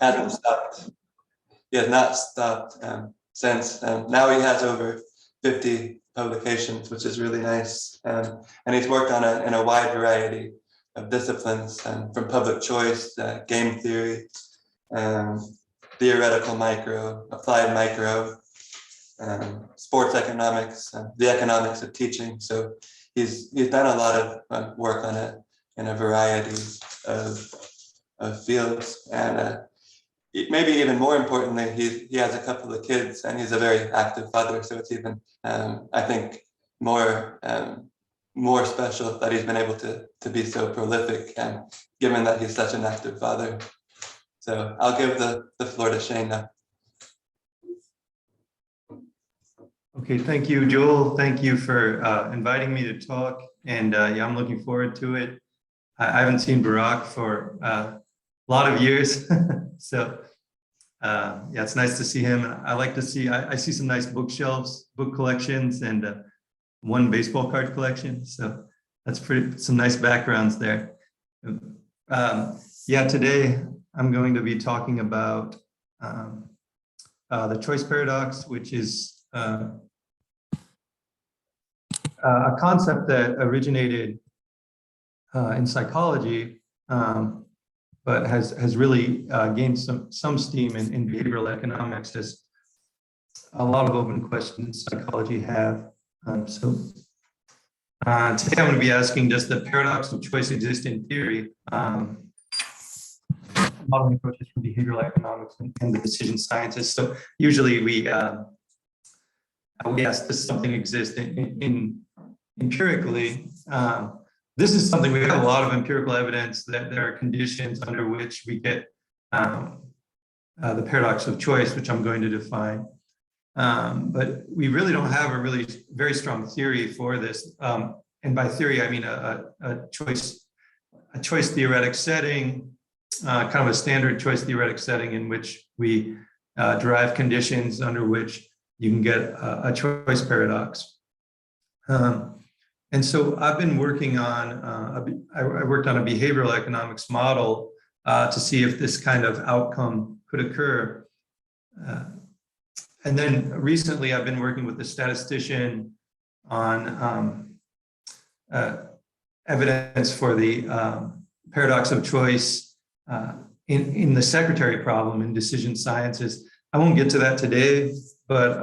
hasn't stopped. He has not stopped since. Now he has over 50 publications, which is really nice. And he's worked on in a wide variety of disciplines, from public choice, game theory, theoretical micro, applied micro, sports economics, the economics of teaching. So he's done a lot of work on it in a variety of fields. And maybe even more importantly, he has a couple of kids, and he's a very active father. So it's even, I think, more special that he's been able to be so prolific, and given that he's such an active father. So I'll give the floor to Shane now. Okay, thank you, Joel. Thank you for inviting me to talk, and yeah, I'm looking forward to it. I haven't seen Barak for a lot of years, so yeah, it's nice to see him. I like to see, I see some nice bookshelves, book collections, and one baseball card collection. So that's some nice backgrounds there. Yeah, today I'm going to be talking about the choice paradox, which is a concept that originated in psychology, but has really gained some steam in behavioral economics, as a lot of open questions psychology have. So today I'm going to be asking, does the paradox of choice exist in theory? Modeling approaches from behavioral economics and the decision sciences. So usually we ask, does something exist in empirically? This is something we have a lot of empirical evidence that there are conditions under which we get the paradox of choice, which I'm going to define. But we really don't have a really very strong theory for this. And by theory, I mean a choice theoretic setting, kind of a standard choice theoretic setting in which we derive conditions under which you can get a choice paradox. And so I've been working on, I worked on a behavioral economics model to see if this kind of outcome could occur. And then recently I've been working with a statistician on evidence for the paradox of choice in the secretary problem in decision sciences. I won't get to that today, but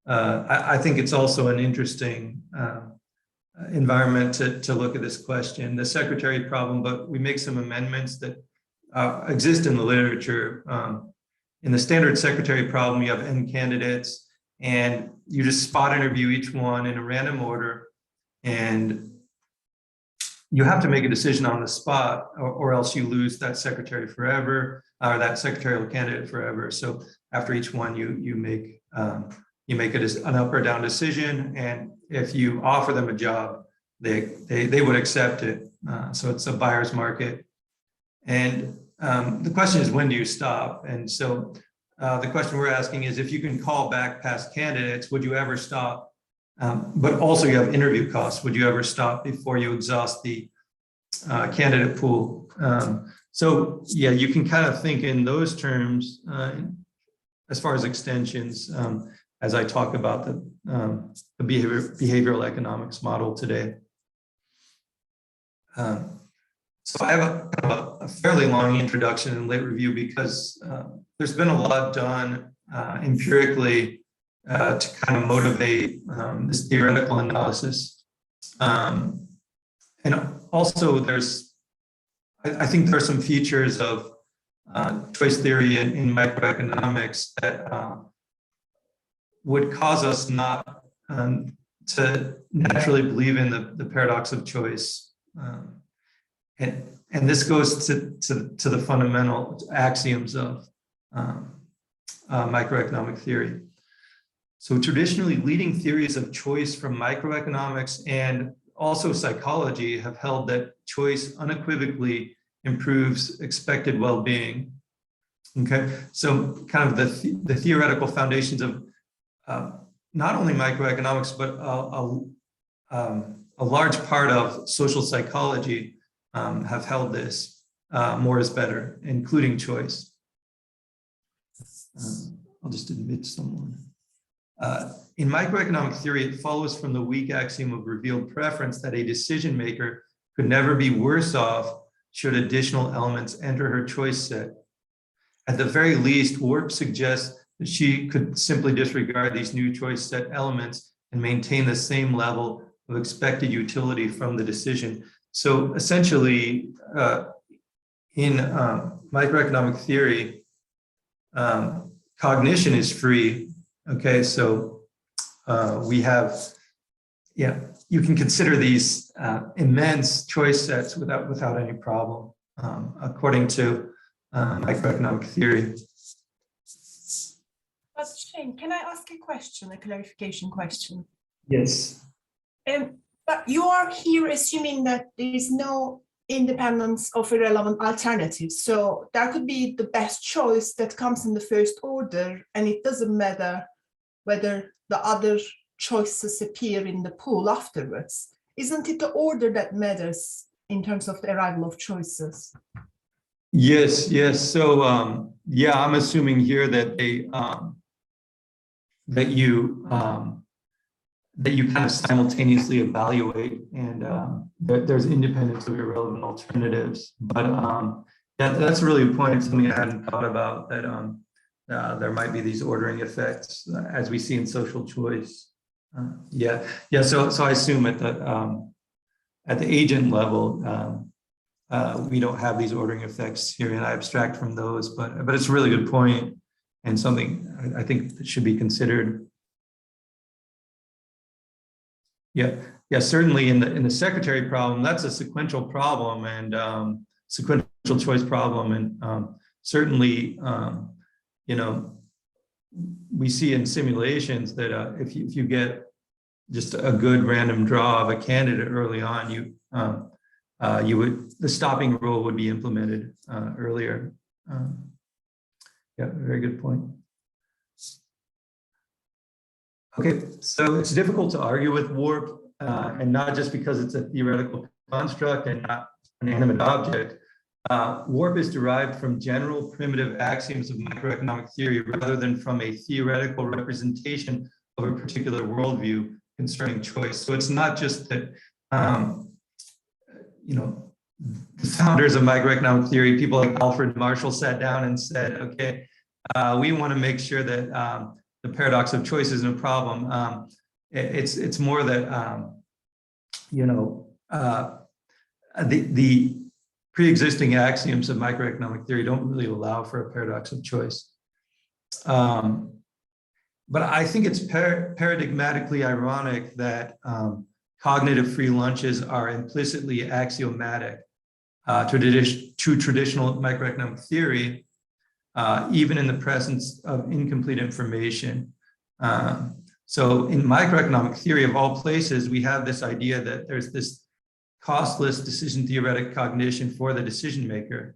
I think it's also an interesting environment to look at this question, the secretary problem, but we make some amendments that exist in the literature. In the standard secretary problem, you have N candidates, and you just spot interview each one in a random order, and you have to make a decision on the spot, or else you lose that secretary forever, or that secretarial candidate forever. So after each one, you make an up or down decision, and if you offer them a job, they would accept it. So it's a buyer's market. And the question is, when do you stop? And so the question we're asking is, if you can call back past candidates, would you ever stop? But also you have interview costs. Would you ever stop before you exhaust the candidate pool? So yeah, you can kind of think in those terms as far as extensions, as I talk about the behavioral economics model today. So I have a fairly long introduction and late review because there's been a lot done empirically to kind of motivate this theoretical analysis. And also I think there are some features of choice theory in microeconomics that would cause us not to naturally believe in the paradox of choice. And this goes to the fundamental axioms of microeconomic theory. So traditionally, leading theories of choice from microeconomics and also psychology have held that choice unequivocally improves expected well-being. Okay, so kind of the theoretical foundations of not only microeconomics, but a large part of social psychology have held this. more is better, including choice. I'll just admit someone. In microeconomic theory, it follows from the weak axiom of revealed preference that a decision maker could never be worse off should additional elements enter her choice set. At the very least, Warp suggests that she could simply disregard these new choice set elements and maintain the same level of expected utility from the decision. So essentially, in microeconomic theory, cognition is free. Okay, so we have, you can consider these immense choice sets without any problem, according to microeconomic theory. But Shane, can I ask a question, a clarification question? Yes. But you are here assuming that there is no independence of irrelevant alternatives. So there could be the best choice that comes in the first order, and it doesn't matter whether the other choices appear in the pool afterwards. Isn't it the order that matters in terms of the arrival of choices? Yes. So I'm assuming here that that you kind of simultaneously evaluate, and that there's independence of irrelevant alternatives. But that's really a point. It's something I hadn't thought about, that there might be these ordering effects as we see in social choice. So I assume at the agent level, we don't have these ordering effects here, and I abstract from those. But it's a really good point, and something I think that should be considered. Certainly in the secretary problem, that's a sequential problem, and sequential choice problem, and certainly we see in simulations that if you get just a good random draw of a candidate early on, the stopping rule would be implemented earlier. Very good point. Okay, so it's difficult to argue with warp, and not just because it's a theoretical construct and not an animate object. Warp is derived from general primitive axioms of macroeconomic theory rather than from a theoretical representation of a particular worldview concerning choice. So it's not just that, the founders of microeconomic theory, people like Alfred Marshall, sat down and said, okay, we want to make sure that the paradox of choice isn't a problem. It's more that, the pre-existing axioms of microeconomic theory don't really allow for a paradox of choice. But I think it's paradigmatically ironic that cognitive free lunches are implicitly axiomatic to traditional microeconomic theory, even in the presence of incomplete information. So in microeconomic theory, of all places, we have this idea that there's this costless decision theoretic cognition for the decision maker.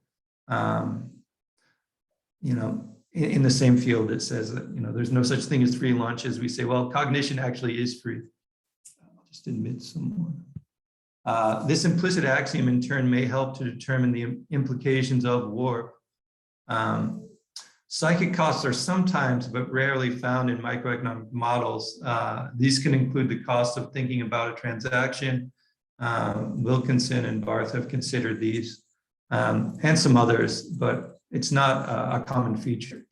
In the same field, it says that there's no such thing as free lunches. We say, well, cognition actually is free. I'll just admit someone. This implicit axiom, in turn, may help to determine the implications of warp. Psychic costs are sometimes, but rarely, found in microeconomic models. These can include the cost of thinking about a transaction. Wilkinson and Barth have considered these, and some others, but it's not a common feature.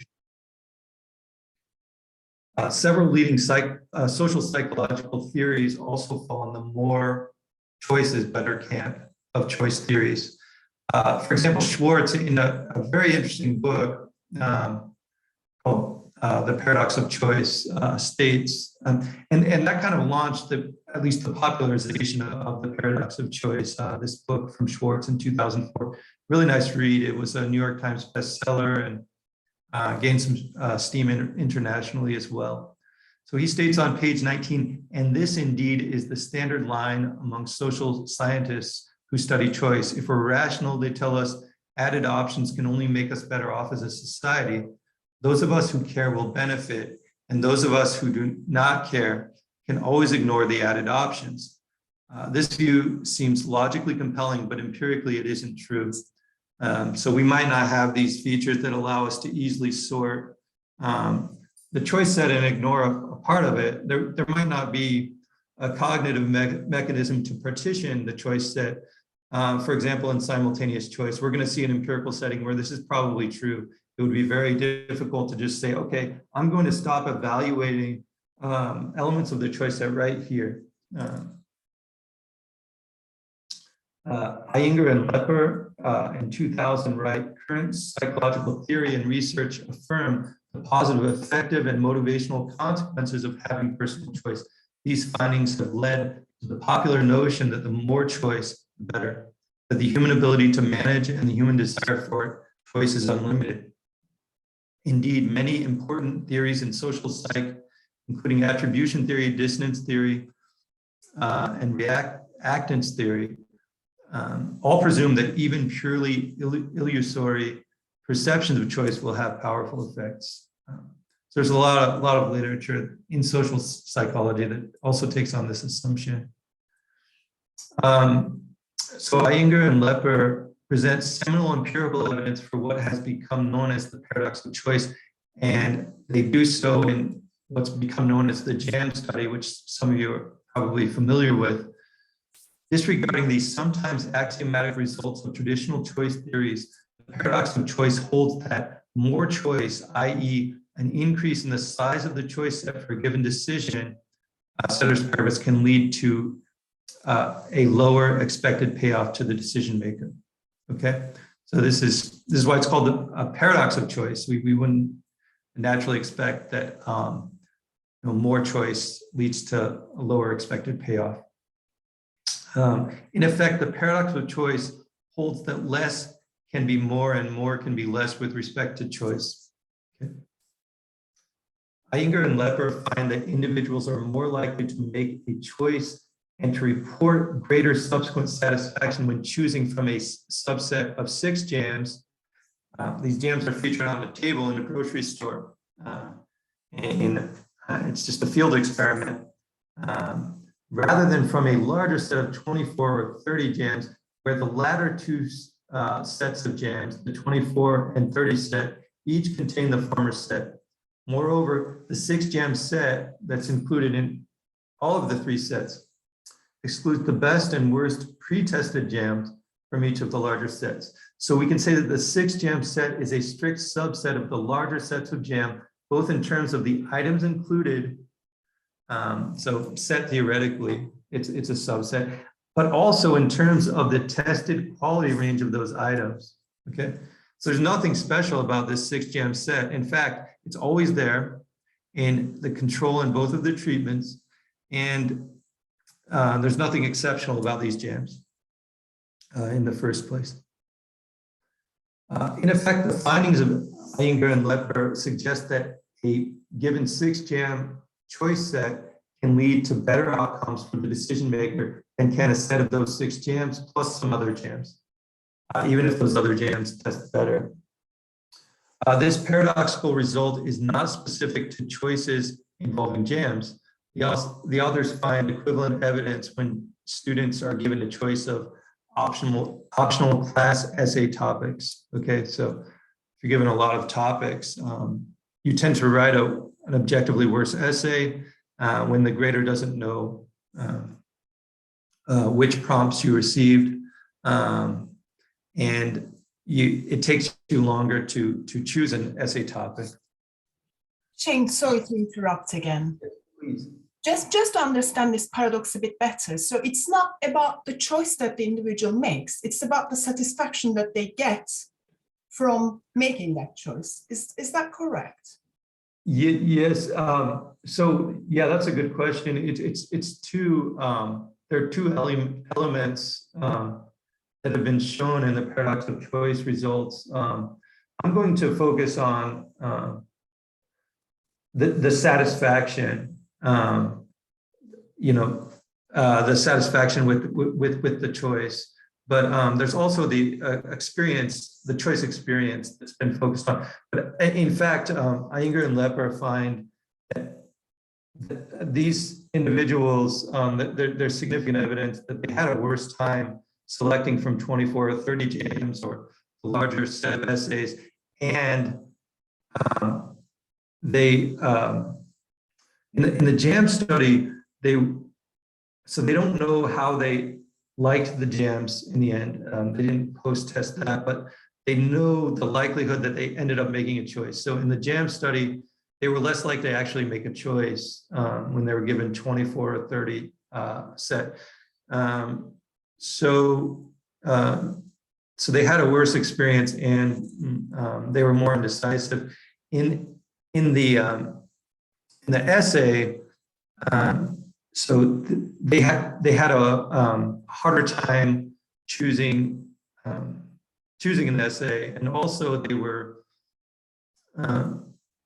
Several leading social psychological theories also fall in the more choices better camp of choice theories. For example, Schwartz, in a very interesting book called The Paradox of Choice, states, and that kind of launched at least the popularization of the paradox of choice, this book from Schwartz in 2004. Really nice read. It was a New York Times bestseller and gained some steam internationally as well. So he states on page 19, and this indeed is the standard line among social scientists who study choice. If we're rational, they tell us added options can only make us better off as a society. Those of us who care will benefit, and those of us who do not care can always ignore the added options. This view seems logically compelling, but empirically it isn't true. So we might not have these features that allow us to easily sort the choice set and ignore a part of it. There might not be a cognitive mechanism to partition the choice set. For example, in simultaneous choice, we're going to see an empirical setting where this is probably true. It would be very difficult to just say, okay, I'm going to stop evaluating elements of the choice set right here. Iyengar and Lepper in 2000 write, current psychological theory and research affirm the positive, effective, and motivational consequences of having personal choice. These findings have led to the popular notion that the more choice, the better, that the human ability to manage and the human desire for choice is unlimited. Indeed, many important theories in social psych, including attribution theory, dissonance theory, and reactance theory, all presume that even purely illusory perceptions of choice will have powerful effects. So there's a lot of literature in social psychology that also takes on this assumption. So Iyengar and Lepper present seminal empirical evidence for what has become known as the paradox of choice, and they do so in what's become known as the JAM study, which some of you are probably familiar with. Disregarding these sometimes axiomatic results of traditional choice theories, the paradox of choice holds that more choice, i.e. an increase in the size of the choice set for a given decision, ceteris paribus, can lead to a lower expected payoff to the decision maker. Okay, so this is why it's called a paradox of choice. We wouldn't naturally expect that more choice leads to a lower expected payoff. In effect, the paradox of choice holds that less can be more and more can be less with respect to choice. Okay. Iyengar and Lepper find that individuals are more likely to make a choice and to report greater subsequent satisfaction when choosing from a subset of 6 jams. These jams are featured on the table in a grocery store. It's just a field experiment. Rather than from a larger set of 24 or 30 jams, where the latter two sets of jams, the 24 and 30 set, each contain the former set. Moreover, the 6 jam set that's included in all of the 3 sets excludes the best and worst pre-tested jams from each of the larger sets. So we can say that the 6 jam set is a strict subset of the larger sets of jam, both in terms of the items included. So set theoretically, it's a subset, but also in terms of the tested quality range of those items. Okay, so there's nothing special about this 6 jam set. In fact, it's always there in the control in both of the treatments, and there's nothing exceptional about these jams in the first place. In effect, the findings of Iyengar and Lepper suggest that a given 6 jam choice set can lead to better outcomes for the decision maker than can a set of those 6 jams plus some other jams, even if those other jams test better. This paradoxical result is not specific to choices involving jams. The authors find equivalent evidence when students are given a choice of optional class essay topics. Okay, so if you're given a lot of topics, you tend to write an objectively worse essay when the grader doesn't know which prompts you received, and it takes you longer to choose an essay topic. Shane, sorry to interrupt again. Please. Just to understand this paradox a bit better. So it's not about the choice that the individual makes. It's about the satisfaction that they get from making that choice. Is that correct? Yes. So yeah, that's a good question. It's two. There are 2 elements that have been shown in the paradox of choice results. I'm going to focus on the satisfaction. The satisfaction with the choice, but there's also the experience, the choice experience that's been focused on. But in fact, Iyengar and Lepper find that these individuals, there's significant evidence that they had a worse time selecting from 24 or 30 jams or a larger set of essays, and they in the JAM study, they don't know how they liked the JAMs in the end. They didn't post-test that, but they know the likelihood that they ended up making a choice. So in the JAM study, they were less likely to actually make a choice when they were given 24 or 30 set. So they had a worse experience, and they were more indecisive. In the essay, they had a harder time choosing an essay, and also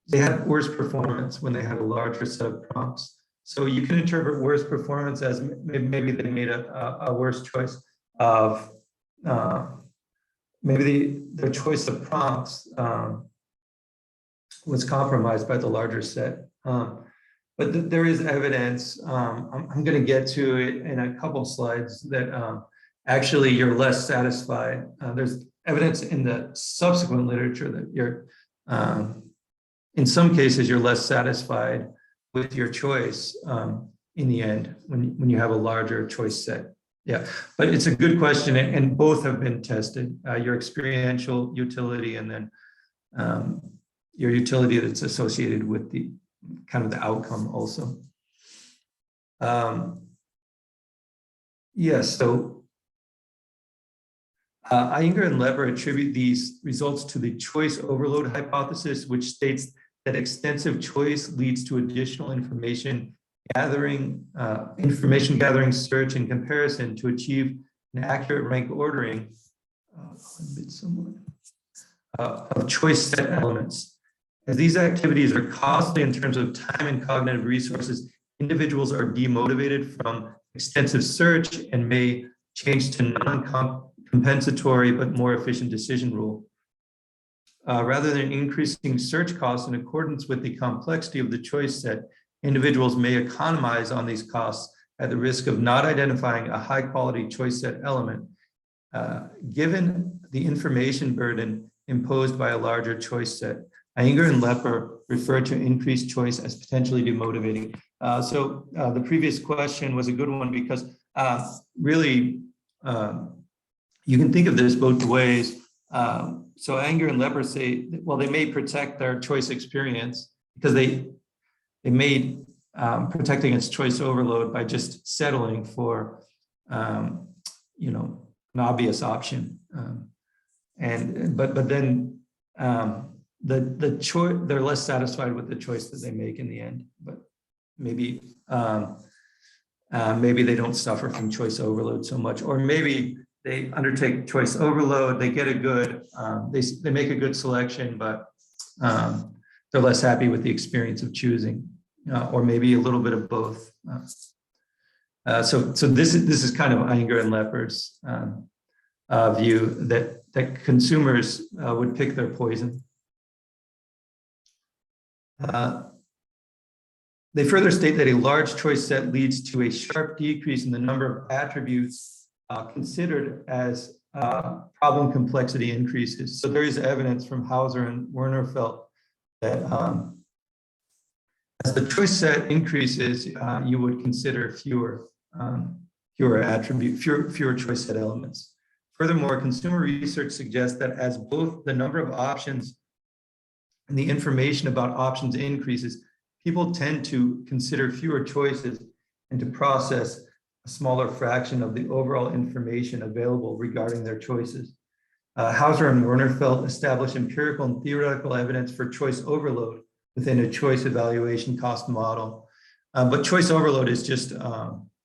they had worse performance when they had a larger set of prompts. So you can interpret worse performance as maybe they made a worse choice of maybe their choice of prompts was compromised by the larger set. But there is evidence, I'm going to get to it in a couple of slides, that actually you're less satisfied. There's evidence in the subsequent literature that you're, in some cases, you're less satisfied with your choice in the end when you have a larger choice set. Yeah, but it's a good question, and both have been tested, your experiential utility and then your utility that's associated with the kind of the outcome also. Yes, so Iyengar and Lepper attribute these results to the choice overload hypothesis, which states that extensive choice leads to additional information gathering, search, and comparison to achieve an accurate rank ordering of choice set elements. As these activities are costly in terms of time and cognitive resources, individuals are demotivated from extensive search and may change to non-compensatory but more efficient decision rule. Rather than increasing search costs in accordance with the complexity of the choice set, individuals may economize on these costs at the risk of not identifying a high-quality choice set element, given the information burden imposed by a larger choice set. Iyengar and Lepper refer to increased choice as potentially demotivating. So the previous question was a good one because really you can think of this both ways. So Iyengar and Lepper say, well, they may protect their choice experience because they may protect against choice overload by just settling for an obvious option. But then the choice, they're less satisfied with the choice that they make in the end. But maybe they don't suffer from choice overload so much, or maybe they undertake choice overload. They get a good, they make a good selection, but they're less happy with the experience of choosing, or maybe a little bit of both. So this is kind of Iyengar and Lepper's view that consumers would pick their poison. They further state that a large choice set leads to a sharp decrease in the number of attributes considered as problem complexity increases. So there is evidence from Hauser and Wernerfeld that as the choice set increases, you would consider fewer choice set elements. Furthermore, consumer research suggests that as both the number of options and the information about options increases, people tend to consider fewer choices and to process a smaller fraction of the overall information available regarding their choices. Hauser and Wernerfeld established empirical and theoretical evidence for choice overload within a choice evaluation cost model. But choice overload is just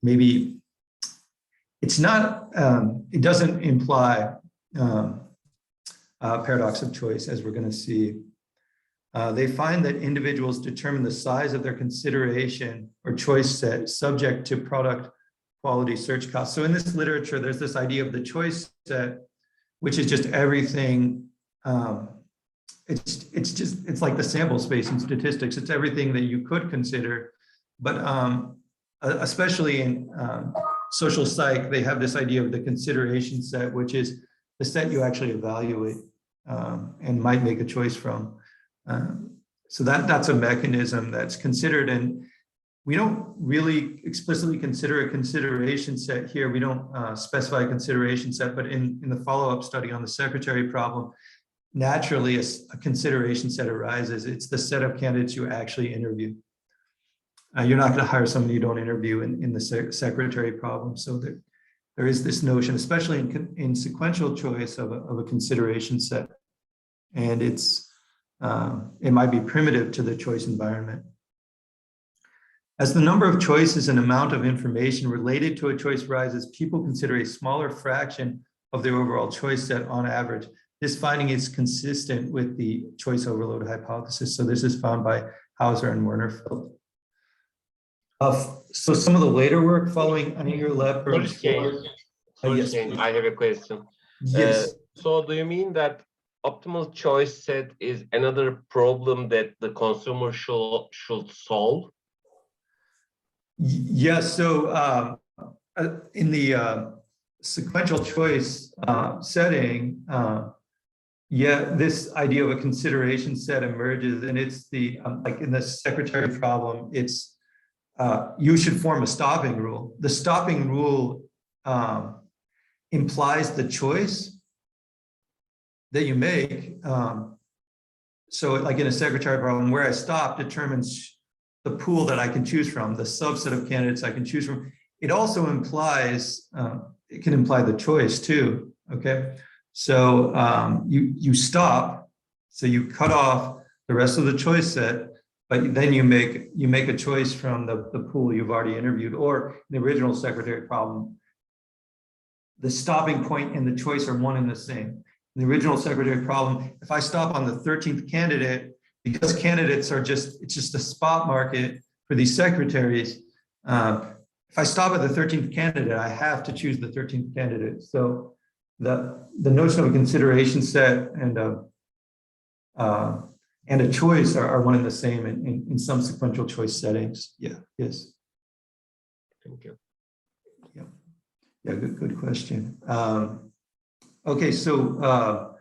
maybe, it's not, it doesn't imply paradox of choice, as we're going to see. They find that individuals determine the size of their consideration or choice set subject to product quality search costs. So in this literature, there's this idea of the choice set, which is just everything. It's like the sample space in statistics. It's everything that you could consider, but especially in social psych, they have this idea of the consideration set, which is the set you actually evaluate and might make a choice from. So that's a mechanism that's considered, and we don't really explicitly consider a consideration set here. We don't specify a consideration set, but in the follow-up study on the secretary problem, naturally a consideration set arises. It's the set of candidates you actually interview. You're not going to hire somebody you don't interview in the secretary problem. So there is this notion, especially in sequential choice, of a consideration set. And it might be primitive to the choice environment. As the number of choices and amount of information related to a choice rises, people consider a smaller fraction of their overall choice set on average. This finding is consistent with the choice overload hypothesis. So this is found by Hauser and Wernerfeld. So some of the later work following Aninger Lepper. Yes. I have a question. Yes. So do you mean that optimal choice set is another problem that the consumer should solve? Yes. So in the sequential choice setting, this idea of a consideration set emerges, and it's the like in the secretary problem, it's you should form a stopping rule. The stopping rule implies the choice that you make. So like in a secretary problem, where I stop determines the pool that I can choose from, the subset of candidates I can choose from. It also implies, it can imply the choice too, okay? So you stop, so you cut off the rest of the choice set, but then you make a choice from the pool you've already interviewed. Or in the original secretary problem, the stopping point and the choice are one and the same. In the original secretary problem, if I stop on the 13th candidate, because candidates are it's just a spot market for these secretaries, if I stop at the 13th candidate, I have to choose the 13th candidate. So the notion of a consideration set and a choice are one and the same in some sequential choice settings. Yeah, yes. Thank you. Yeah, good question. Okay, so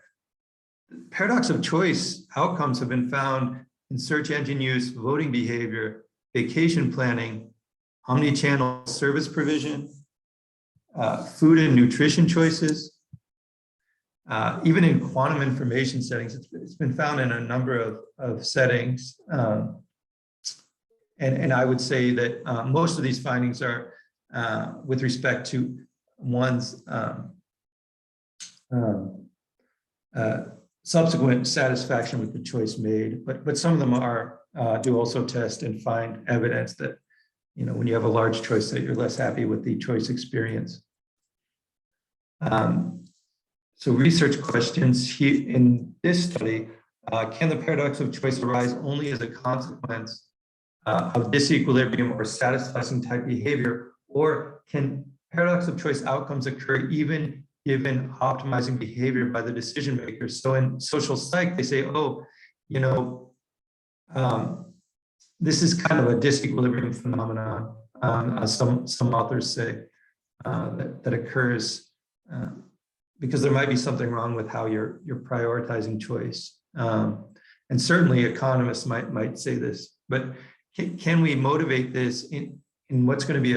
paradox of choice outcomes have been found in search engine use, voting behavior, vacation planning, omni-channel service provision, food and nutrition choices, even in quantum information settings. It's been found in a number of settings. And I would say that most of these findings are with respect to one's subsequent satisfaction with the choice made, but some of them are do also test and find evidence that, you know, when you have a large choice set, you're less happy with the choice experience. So research questions here in this study, can the paradox of choice arise only as a consequence of disequilibrium or satisficing type behavior, or can paradox of choice outcomes occur even given optimizing behavior by the decision makers? So in social psych, they say, oh, you know, this is kind of a disequilibrium phenomenon, as some authors say, that occurs because there might be something wrong with how you're prioritizing choice. And certainly economists might say this, but can we motivate this in what's going to be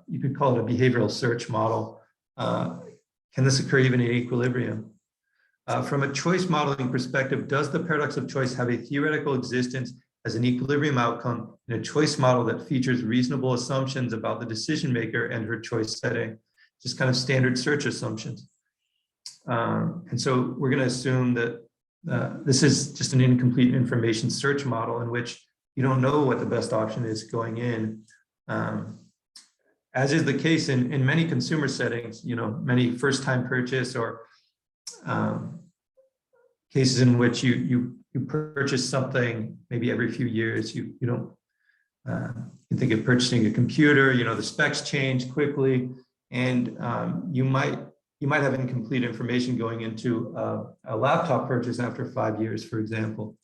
you could call it a behavioral search model? Can this occur even in equilibrium? From a choice modeling perspective, does the paradox of choice have a theoretical existence as an equilibrium outcome in a choice model that features reasonable assumptions about the decision maker and her choice setting? Just kind of standard search assumptions. And so we're going to assume that this is just an incomplete information search model in which you don't know what the best option is going in. As is the case in many consumer settings, you know, many first-time purchase or cases in which you purchase something maybe every few years. You don't you think of purchasing a computer. You know, the specs change quickly, and you might have incomplete information going into a laptop purchase after 5 years, for example.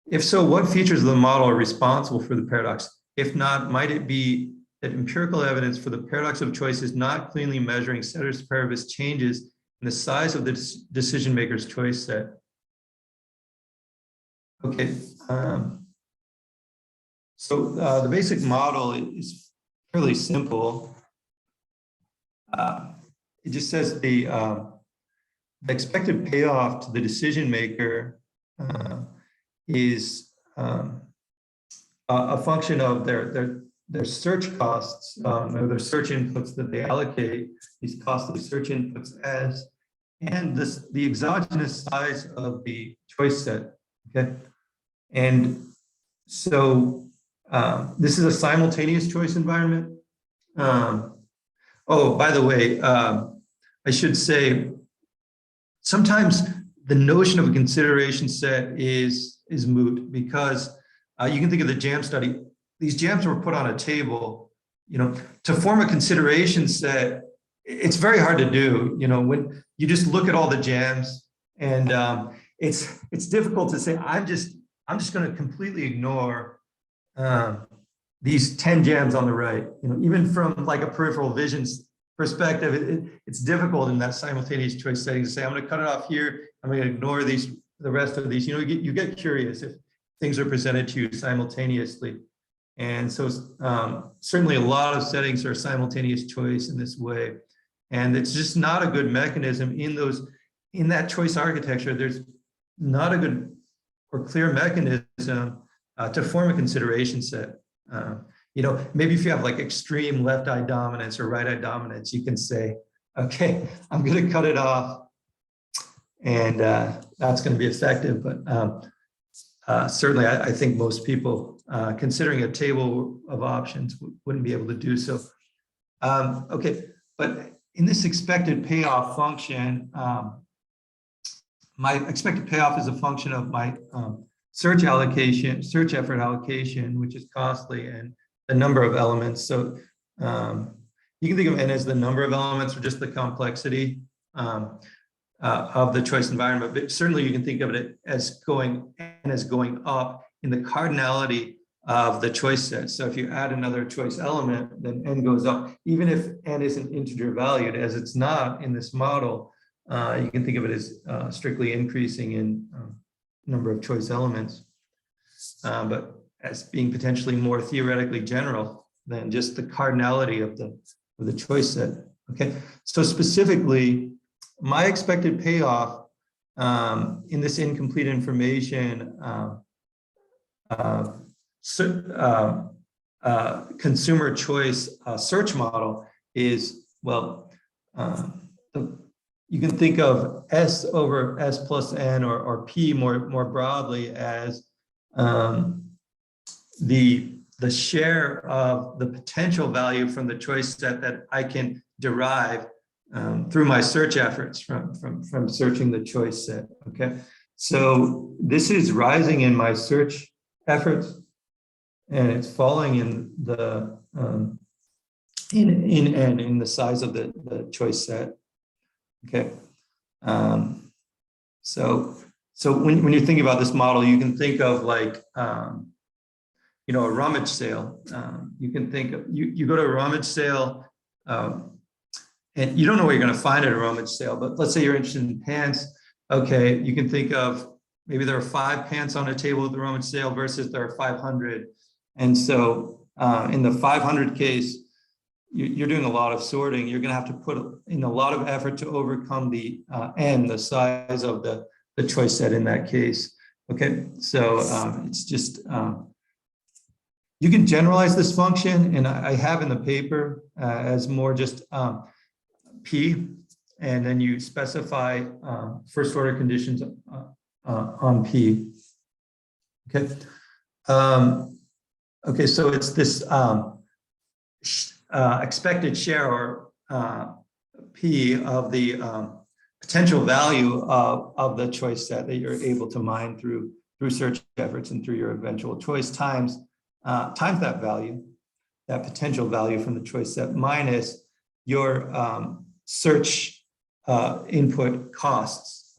If so, what features of the model are responsible for the paradox? If not, might it be that empirical evidence for the paradox of choice is not cleanly measuring ceteris paribus changes in the size of the decision maker's choice set. Okay, so the basic model is fairly simple. It just says the expected payoff to the decision maker is a function of their search costs, or their search inputs that they allocate these costly search inputs as, and the exogenous size of the choice set. Okay, and so this is a simultaneous choice environment. Oh, by the way, I should say sometimes the notion of a consideration set is moot, because you can think of the jam study. These jams were put on a table. You know, to form a consideration set, it's very hard to do. You know, when you just look at all the jams, and it's difficult to say I'm just going to completely ignore these 10 jams on the right. You know, even from like a peripheral vision perspective, it's difficult in that simultaneous choice setting to say I'm going to cut it off here. I'm going to ignore the rest of these. You know, you get curious if things are presented to you simultaneously. And so certainly a lot of settings are simultaneous choice in this way. And it's just not a good mechanism in that choice architecture. There's not a good or clear mechanism to form a consideration set. You know, maybe if you have like extreme left eye dominance or right eye dominance, you can say, okay, I'm going to cut it off, and that's going to be effective. But certainly, I think most people, considering a table of options, wouldn't be able to do so. Okay, but in this expected payoff function, my expected payoff is a function of my search effort allocation, which is costly, and the number of elements. So you can think of n as the number of elements or just the complexity of the choice environment, but certainly you can think of it as going up in the cardinality of the choice set. So if you add another choice element, then n goes up, even if n isn't integer valued, as it's not in this model. You can think of it as strictly increasing in number of choice elements, but as being potentially more theoretically general than just the cardinality of the choice set. Okay, so specifically, my expected payoff in this incomplete information consumer choice search model is, well, you can think of S over S plus N or P more broadly as the share of the potential value from the choice set that I can derive through my search efforts from searching the choice set. Okay, so this is rising in my search efforts, and it's falling in the in the size of the choice set. Okay, so when you think about this model, you can think of like you know, a rummage sale. You can think of you go to a rummage sale, and you don't know what you're going to find at a rummage sale. But let's say you're interested in pants. Okay, you can think of maybe there are 5 pants on a table at the rummage sale versus there are 500, and so in the 500 case, you're doing a lot of sorting. You're going to have to put in a lot of effort to overcome the n, the size of the choice set in that case. Okay, so it's just you can generalize this function, and I have in the paper as more just P, and then you specify first order conditions on P. Okay. Okay, so it's this expected share, or P, of the potential value of the choice set that you're able to mine through search efforts and through your eventual choice times that value, that potential value from the choice set, minus your search input costs,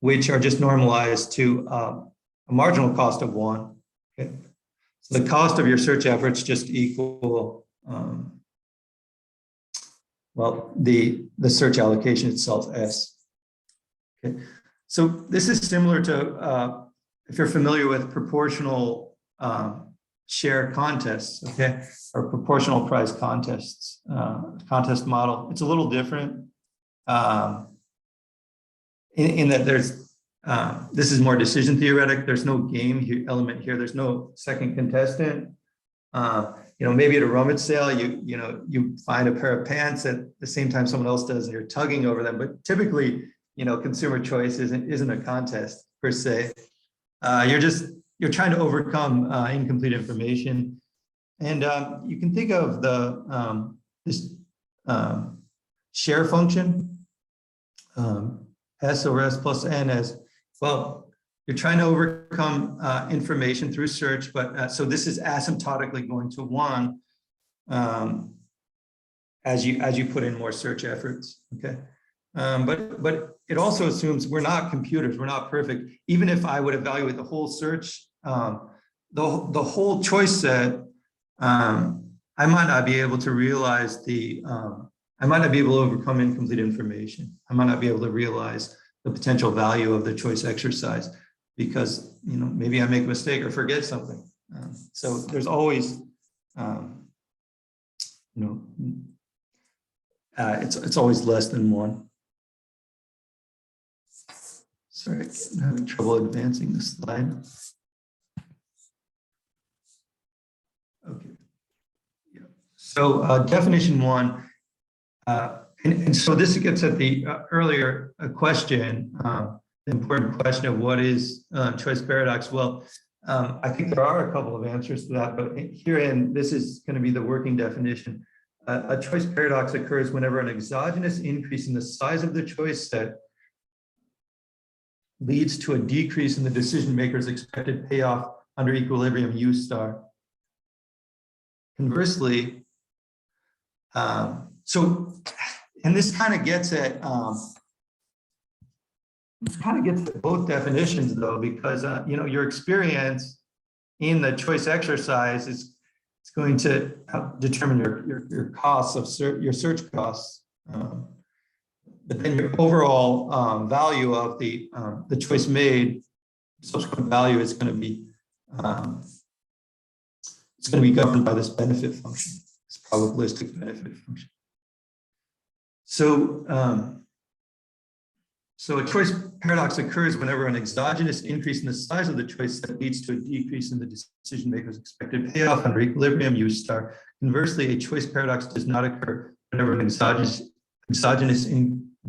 which are just normalized to a marginal cost of 1. Okay. So the cost of your search efforts just equal well, the search allocation itself, S. Okay, so this is similar to if you're familiar with proportional share contests, okay, or proportional prize contests, contest model. It's a little different in that there's this is more decision theoretic. There's no game element here. There's no second contestant. You know, maybe at a rummage sale, you find a pair of pants at the same time someone else does, and you're tugging over them. But typically, you know, consumer choice isn't a contest per se. You're trying to overcome incomplete information, and you can think of the this share function, S over S plus N, as well. You're trying to overcome information through search, but so this is asymptotically going to 1 as you put in more search efforts. Okay, but it also assumes we're not computers, we're not perfect. Even if I would evaluate the whole search, the whole choice set, I might not be able to realize I might not be able to overcome incomplete information. I might not be able to realize the potential value of the choice exercise, because, you know, maybe I make a mistake or forget something. So there's always, you know, it's always less than 1. Sorry, I'm having trouble advancing the slide. Okay. Yeah. So definition 1, and so this gets at the earlier question. The important question of what is choice paradox. Well, I think there are a couple of answers to that, but herein, this is going to be the working definition. A choice paradox occurs whenever an exogenous increase in the size of the choice set leads to a decrease in the decision maker's expected payoff under equilibrium U star. Conversely, and this kind of gets at both definitions, though, because you know, your experience in the choice exercise is going to determine your costs of your search costs, but then your overall value of the choice made, subsequent value, is going to be governed by this benefit function, this probabilistic benefit function. So a choice paradox occurs whenever an exogenous increase in the size of the choice set leads to a decrease in the decision maker's expected payoff under equilibrium U star. Conversely, a choice paradox does not occur whenever an exogenous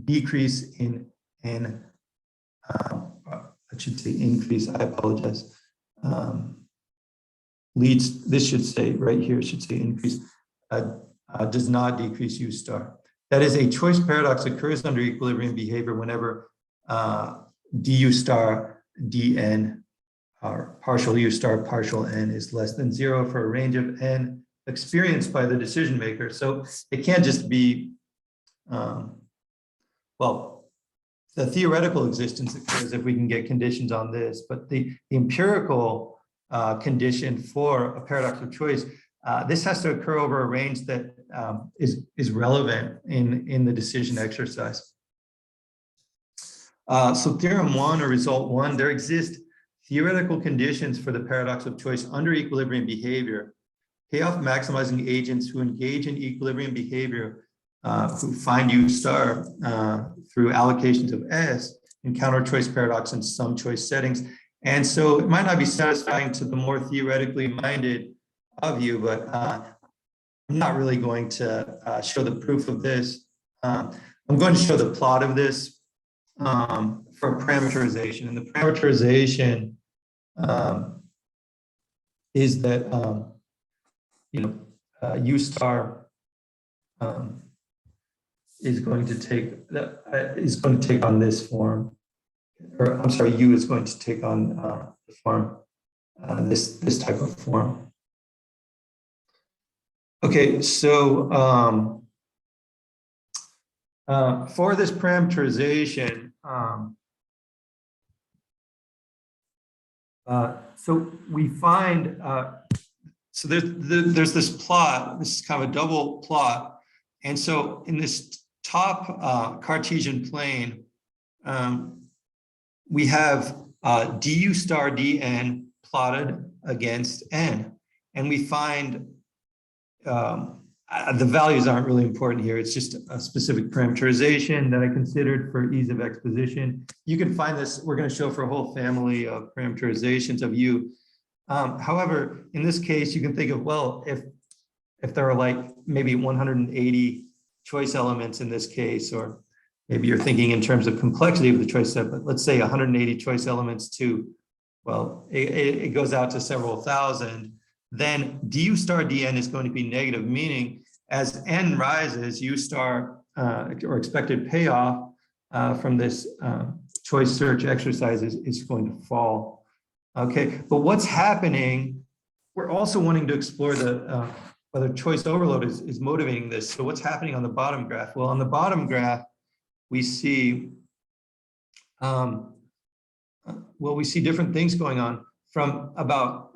decrease in I should say increase, I apologize, leads, this should say right here, it should say increase, does not decrease U star. That is, a choice paradox occurs under equilibrium behavior whenever du star dn, or partial U star partial n, is less than 0 for a range of n experienced by the decision maker. So it can't just be, well, the theoretical existence occurs if we can get conditions on this, but the empirical condition for a paradox of choice, this has to occur over a range that is relevant in the decision exercise. So theorem 1, or result 1, there exist theoretical conditions for the paradox of choice under equilibrium behavior. Payoff maximizing agents who engage in equilibrium behavior, who find U star through allocations of S, encounter choice paradox in some choice settings. And so it might not be satisfying to the more theoretically minded of you, but I'm not really going to show the proof of this. I'm going to show the plot of this for parameterization. And the parameterization is that U star is going to take on this form, or I'm sorry, U is going to take on the form, this type of form. Okay, so for this parameterization, so we find, so there's this plot. This is kind of a double plot. And so in this top Cartesian plane, we have du star dn plotted against n. And we find the values aren't really important here. It's just a specific parameterization that I considered for ease of exposition. You can find this, we're going to show for a whole family of parameterizations of u. However, in this case, you can think of, well, if there are like maybe 180 choice elements in this case, or maybe you're thinking in terms of complexity of the choice set, but let's say 180 choice elements to, well, it goes out to several thousand, then du star dn is going to be negative, meaning as n rises, u star or expected payoff from this choice search exercise is going to fall. Okay, but what's happening, we're also wanting to explore the whether choice overload is motivating this. So what's happening on the bottom graph? Well, on the bottom graph, we see we see different things going on from about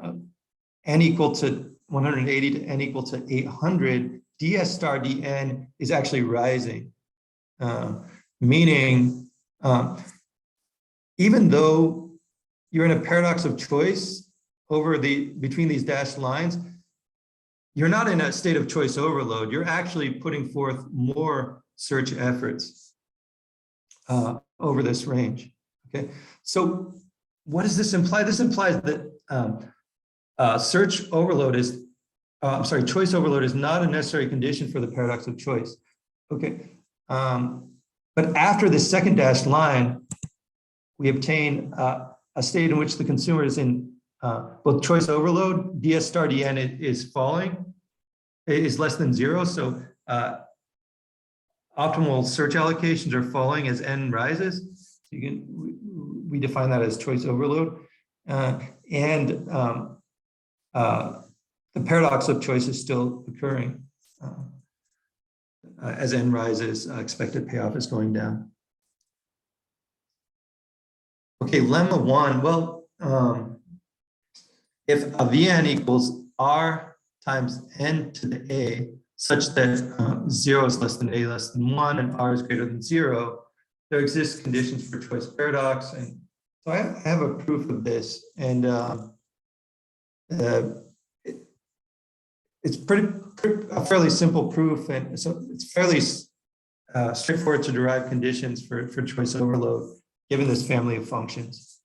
n equal to 180 to n equal to 800. ds star dn is actually rising, meaning even though you're in a paradox of choice between these dashed lines, you're not in a state of choice overload. You're actually putting forth more search efforts over this range. Okay, so what does this imply? This implies that search overload is, choice overload is not a necessary condition for the paradox of choice. Okay, but after the second dashed line, we obtain a state in which the consumer is in both choice overload, ds star dn is falling, is less than 0. So optimal search allocations are falling as n rises. So we define that as choice overload. And the paradox of choice is still occurring. As n rises, expected payoff is going down. Okay, lemma 1, well, if a Vn equals r times n to the a, such that 0 is less than a less than 1 and r is greater than 0, there exist conditions for choice paradox. And so I have a proof of this, and it's a fairly simple proof, and so it's fairly straightforward to derive conditions for choice overload given this family of functions.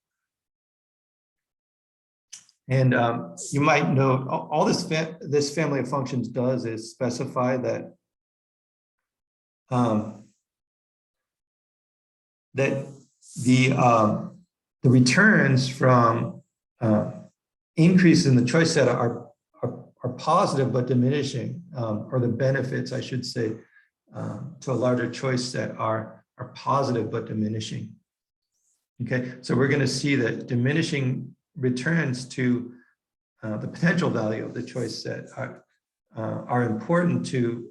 And you might note all this family of functions does is specify that that the returns from increase in the choice set are positive but diminishing, or the benefits, I should say, to a larger choice set are positive but diminishing. Okay, so we're going to see that diminishing returns to the potential value of the choice set are important to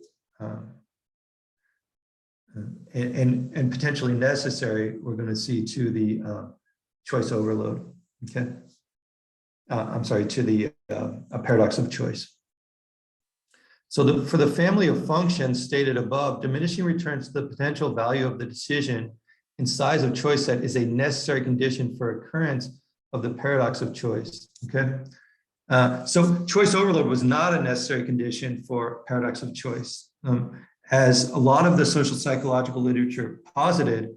and potentially necessary, we're going to see, to the choice overload. Okay, I'm sorry, to the a paradox of choice. So for the family of functions stated above, diminishing returns to the potential value of the decision in size of choice set is a necessary condition for occurrence of the paradox of choice. Okay, so choice overload was not a necessary condition for paradox of choice, as a lot of the social psychological literature posited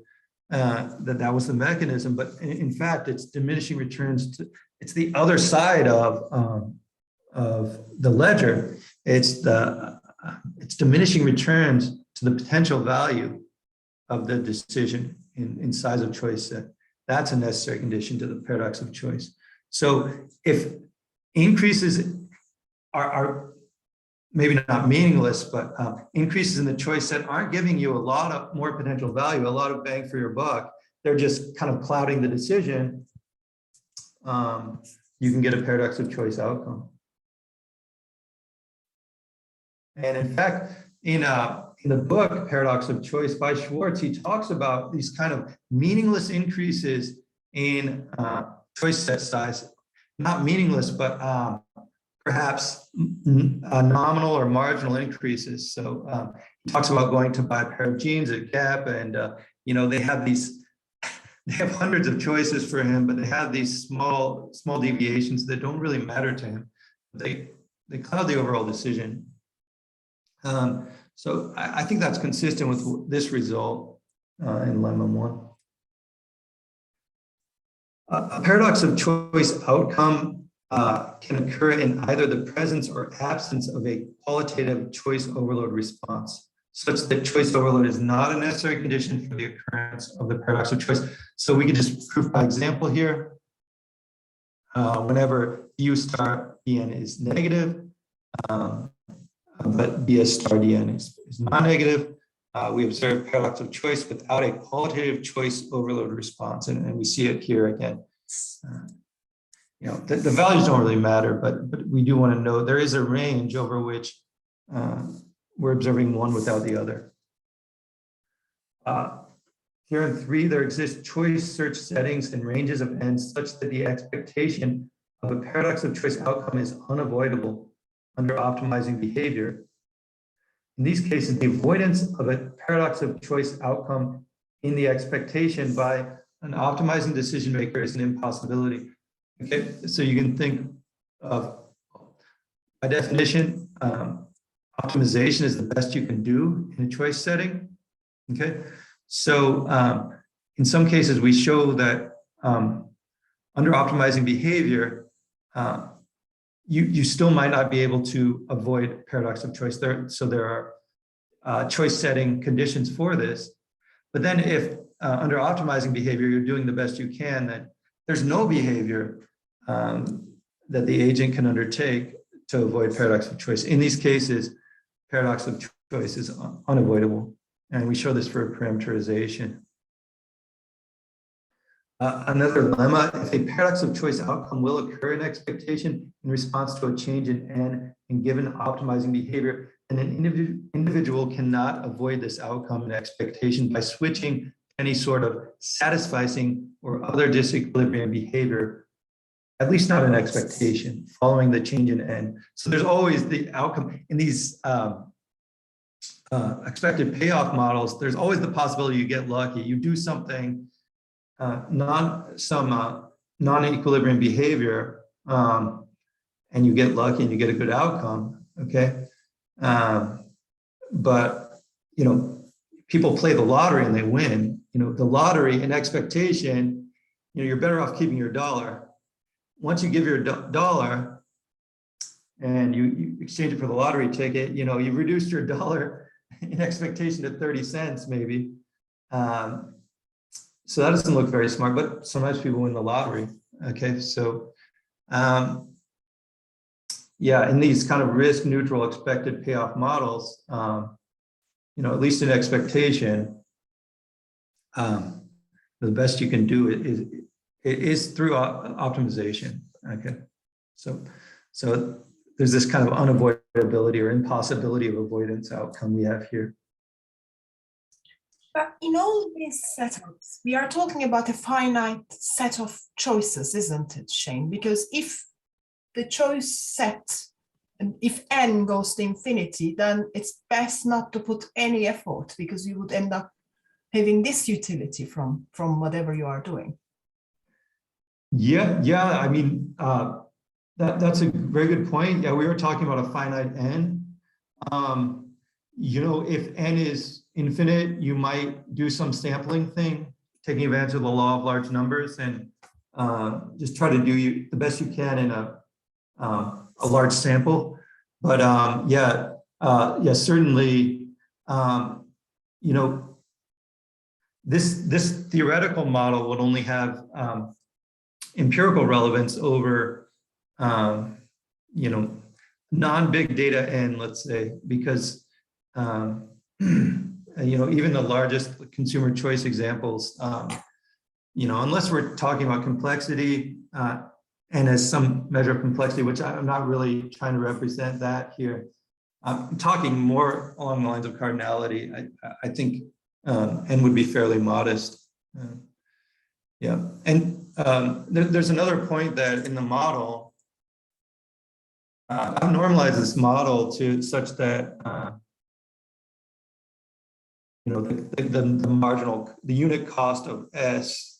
that was the mechanism, but in fact, it's diminishing returns to, it's the other side of the ledger. It's diminishing returns to the potential value of the decision in size of choice set. That's a necessary condition to the paradox of choice. So if increases are maybe not meaningless, but increases in the choice set aren't giving you a lot of more potential value, a lot of bang for your buck, they're just kind of clouding the decision, you can get a paradox of choice outcome. And in fact, in the book, Paradox of Choice by Schwartz, he talks about these kind of meaningless increases in choice set size, not meaningless, but perhaps nominal or marginal increases. So he talks about going to buy a pair of jeans at Gap, and they have hundreds of choices for him, but they have these small deviations that don't really matter to him. They cloud the overall decision. So I think that's consistent with this result in lemma 1. A paradox of choice outcome can occur in either the presence or absence of a qualitative choice overload response, such that choice overload is not a necessary condition for the occurrence of the paradox of choice. So we can just prove by example here. Whenever U star dn is negative, but BS star dn is non-negative, we observe paradox of choice without a qualitative choice overload response. And we see it here again. The values don't really matter, but we do want to know there is a range over which we're observing one without the other. Here in 3, there exist choice search settings and ranges of n such that the expectation of a paradox of choice outcome is unavoidable under optimizing behavior. In these cases, the avoidance of a paradox of choice outcome in the expectation by an optimizing decision maker is an impossibility. Okay, so you can think of, by definition, optimization is the best you can do in a choice setting. Okay, so in some cases we show that under optimizing behavior, you still might not be able to avoid paradox of choice. There are choice setting conditions for this. But then if under optimizing behavior, you're doing the best you can, then there's no behavior that the agent can undertake to avoid paradox of choice. In these cases, paradox of choice is unavoidable. And we show this for parameterization. Another lemma, if a paradox of choice outcome will occur in expectation in response to a change in n in given optimizing behavior, then an individual cannot avoid this outcome in expectation by switching any sort of satisficing or other disequilibrium behavior, at least not an expectation, following the change in n. So there's always the outcome in these expected payoff models. There's always the possibility you get lucky. You do something, non-equilibrium behavior, and you get lucky and you get a good outcome. Okay, but people play the lottery and they win. The lottery in expectation, you're better off keeping your dollar. Once you give your dollar and you exchange it for the lottery ticket, you've reduced your dollar in expectation to 30 cents maybe. So that doesn't look very smart, but sometimes people win the lottery. Okay, so yeah, in these kind of risk neutral expected payoff models, at least in expectation, the best you can do is through optimization. Okay, so there's this kind of unavoidability or impossibility of avoidance outcome we have here. But in all these setups, we are talking about a finite set of choices, isn't it, Shane? Because if the choice set, and if n goes to infinity, then it's best not to put any effort because you would end up having this utility from whatever you are doing. Yeah. I mean, that's a very good point. Yeah, we were talking about a finite n. If n is infinite, you might do some sampling thing, taking advantage of the law of large numbers, and just try to do the best you can in a large sample. But certainly, this theoretical model would only have empirical relevance over non-big data n, let's say, because even the largest consumer choice examples, unless we're talking about complexity and as some measure of complexity, which I'm not really trying to represent that here. I'm talking more along the lines of cardinality. I think n would be fairly modest. Yeah, and there's another point that in the model, I've normalized this model to such that the marginal, the unit cost of S,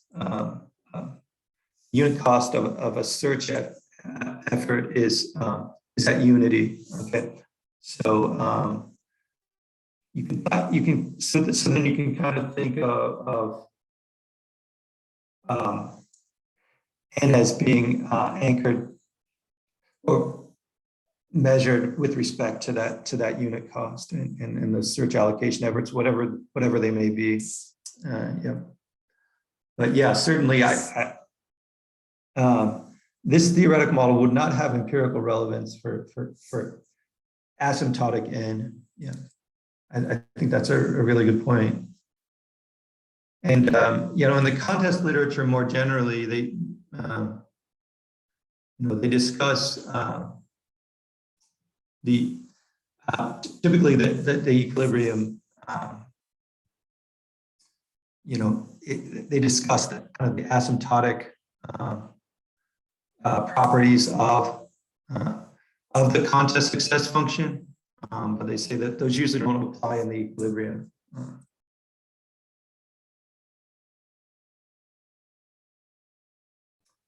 unit cost of a search effort is at unity. Okay, so you can so then you can kind of think of N as being anchored or measured with respect to that unit cost and the search allocation efforts, whatever they may be. Yeah, but yeah, certainly this theoretical model would not have empirical relevance for asymptotic N. Yeah, I think that's a really good point. And in the contest literature more generally, they they discuss typically the equilibrium. They discuss the kind of the asymptotic properties of the contest success function, but they say that those usually don't apply in the equilibrium.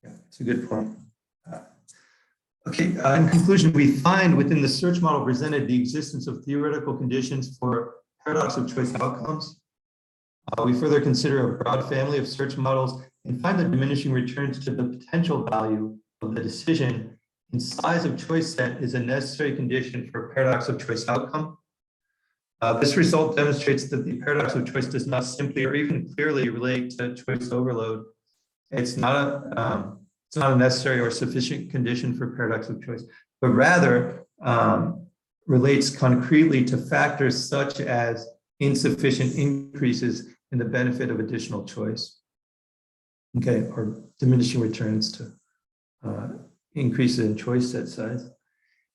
Yeah, it's a good point. Okay, in conclusion, we find within the search model presented the existence of theoretical conditions for paradox of choice outcomes. We further consider a broad family of search models and find that diminishing returns to the potential value of the decision in size of choice set is a necessary condition for paradox of choice outcome. This result demonstrates that the paradox of choice does not simply or even clearly relate to choice overload. It's not a necessary or sufficient condition for paradox of choice, but rather relates concretely to factors such as insufficient increases in the benefit of additional choice, okay, or diminishing returns to increases in choice set size.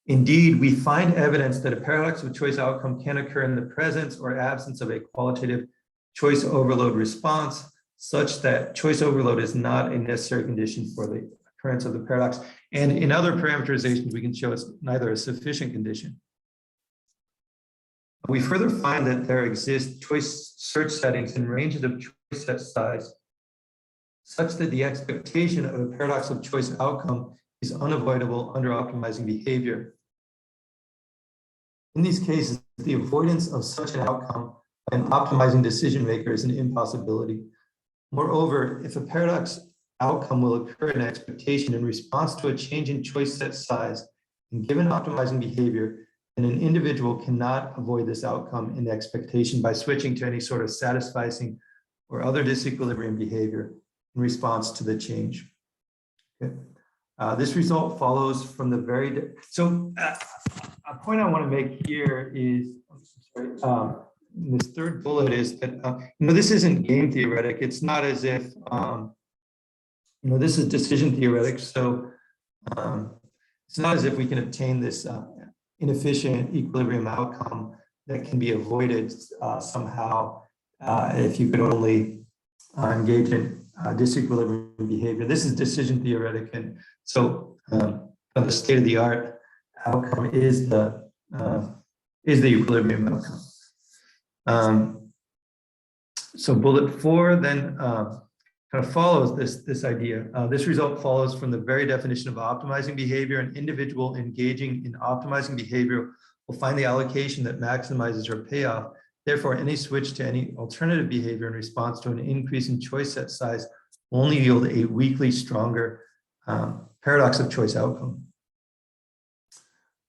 Indeed, we find evidence that a paradox of choice outcome can occur in the presence or absence of a qualitative choice overload response, such that choice overload is not a necessary condition for the occurrence of the paradox. And in other parameterizations, we can show it's neither a sufficient condition. We further find that there exist choice search settings and ranges of choice set size, such that the expectation of a paradox of choice outcome is unavoidable under optimizing behavior. In these cases, the avoidance of such an outcome by an optimizing decision maker is an impossibility. Moreover, if a paradox outcome will occur in expectation in response to a change in choice set size and given optimizing behavior, then an individual cannot avoid this outcome in expectation by switching to any sort of satisficing or other disequilibrium behavior in response to the change. Okay. This result follows from the very, a point I want to make here is, this third bullet is that, this isn't game theoretic. It's not as if, this is decision theoretic. So it's not as if we can obtain this inefficient equilibrium outcome that can be avoided somehow if you could only engage in disequilibrium behavior. This is decision theoretic. And so the state of the art outcome is the equilibrium outcome. So bullet 4 then kind of follows this idea. This result follows from the very definition of optimizing behavior. An individual engaging in optimizing behavior will find the allocation that maximizes her payoff. Therefore, any switch to any alternative behavior in response to an increase in choice set size will only yield a weakly stronger paradox of choice outcome.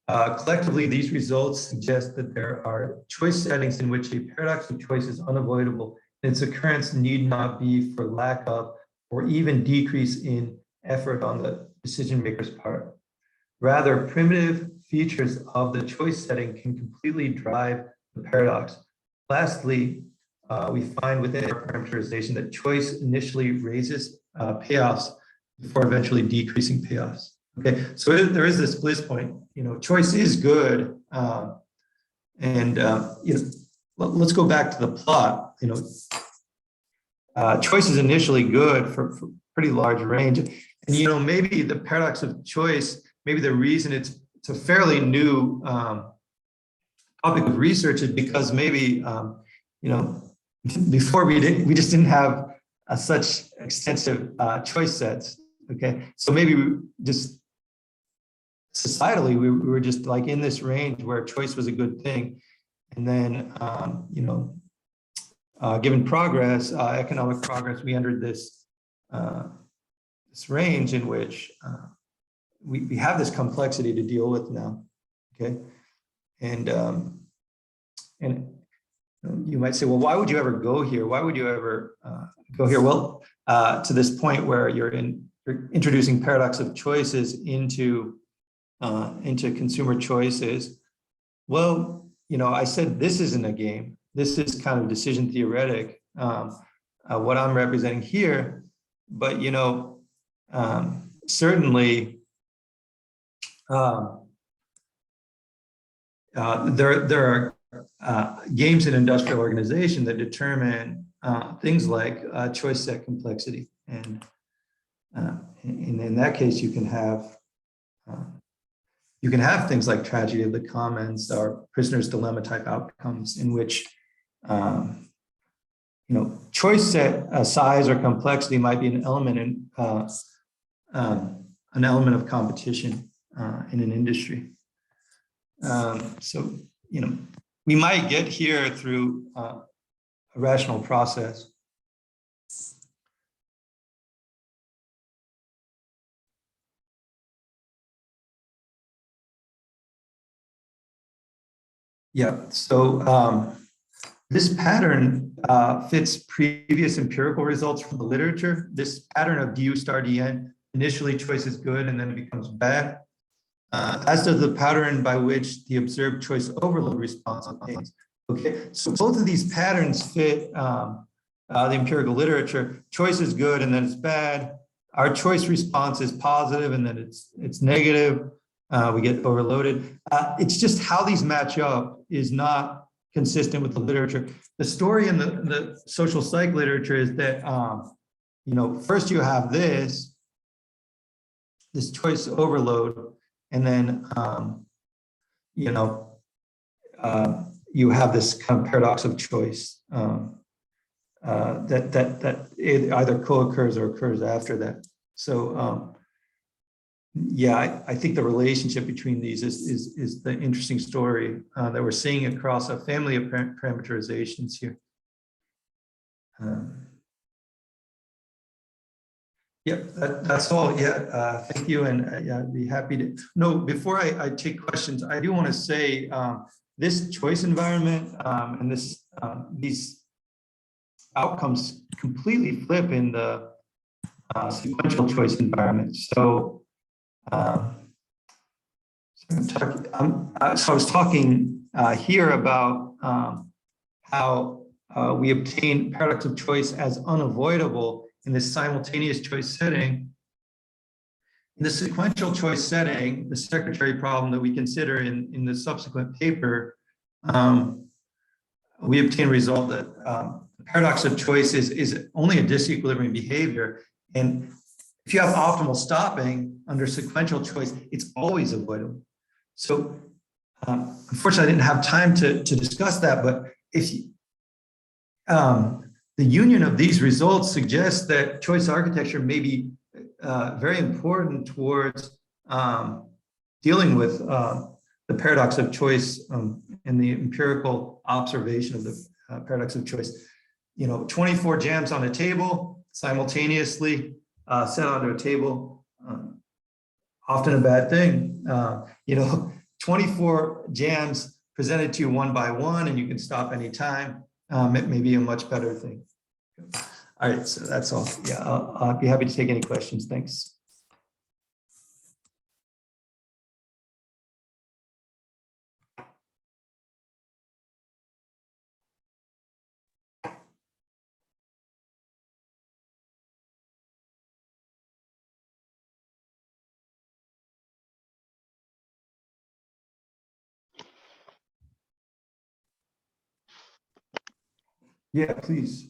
Collectively, these results suggest that there are choice settings in which a paradox of choice is unavoidable, and its occurrence need not be for lack of or even decrease in effort on the decision maker's part. Rather, primitive features of the choice setting can completely drive the paradox. Lastly, we find within our parameterization that choice initially raises payoffs before eventually decreasing payoffs. Okay, so there is this bliss point. Choice is good, let's go back to the plot. Choice is initially good for pretty large range, and maybe the paradox of choice, maybe the reason it's it's a fairly new topic of research, is because maybe before we just didn't have such extensive choice sets. Okay, so maybe we just societally we were just like in this range where choice was a good thing, and then given progress, economic progress, we entered this this range in which we have this complexity to deal with now. Okay, and you might say, well, why would you ever go here? Why would you ever go here? Well, to this point where you're introducing paradox of choices into consumer choices. Well, I said this isn't a game. This is kind of decision theoretic, what I'm representing here. But certainly there are games in industrial organization that determine things like choice set complexity, and in that case, you can have things like tragedy of the commons or prisoner's dilemma type outcomes, in which choice set size or complexity might be an element of competition in an industry. So we might get here through a rational process. Yeah, so this pattern fits previous empirical results from the literature. This pattern of du star dn, initially choice is good and then it becomes bad, as does the pattern by which the observed choice overload response obtains. Okay, so both of these patterns fit the empirical literature. Choice is good and then it's bad. Our choice response is positive and then it's negative. We get overloaded. It's just how these match up is not consistent with the literature. The story in the social psych literature is that first you have this choice overload, and then you have this kind of paradox of choice that it either co-occurs or occurs after that. So yeah, I think the relationship between these is the interesting story that we're seeing across a family of parameterizations here. Yep, that's all. Yeah, thank you, and yeah, I'd be happy to. No, before I take questions, I do want to say this choice environment and these outcomes completely flip in the sequential choice environment. So. So I was talking here about how we obtain paradox of choice as unavoidable in this simultaneous choice setting. In the sequential choice setting, the secretary problem that we consider in the subsequent paper, we obtain a result that the paradox of choice is only a disequilibrium behavior. And if you have optimal stopping under sequential choice, it's always avoidable. So unfortunately, I didn't have time to discuss that, but if the union of these results suggests that choice architecture may be very important towards dealing with the paradox of choice and the empirical observation of the paradox of choice. 24 jams on a table simultaneously set onto a table, often a bad thing. 24 jams presented to you one by one, and you can stop anytime. It may be a much better thing. All right, so that's all. Yeah, I'll be happy to take any questions. Thanks. Yeah, please.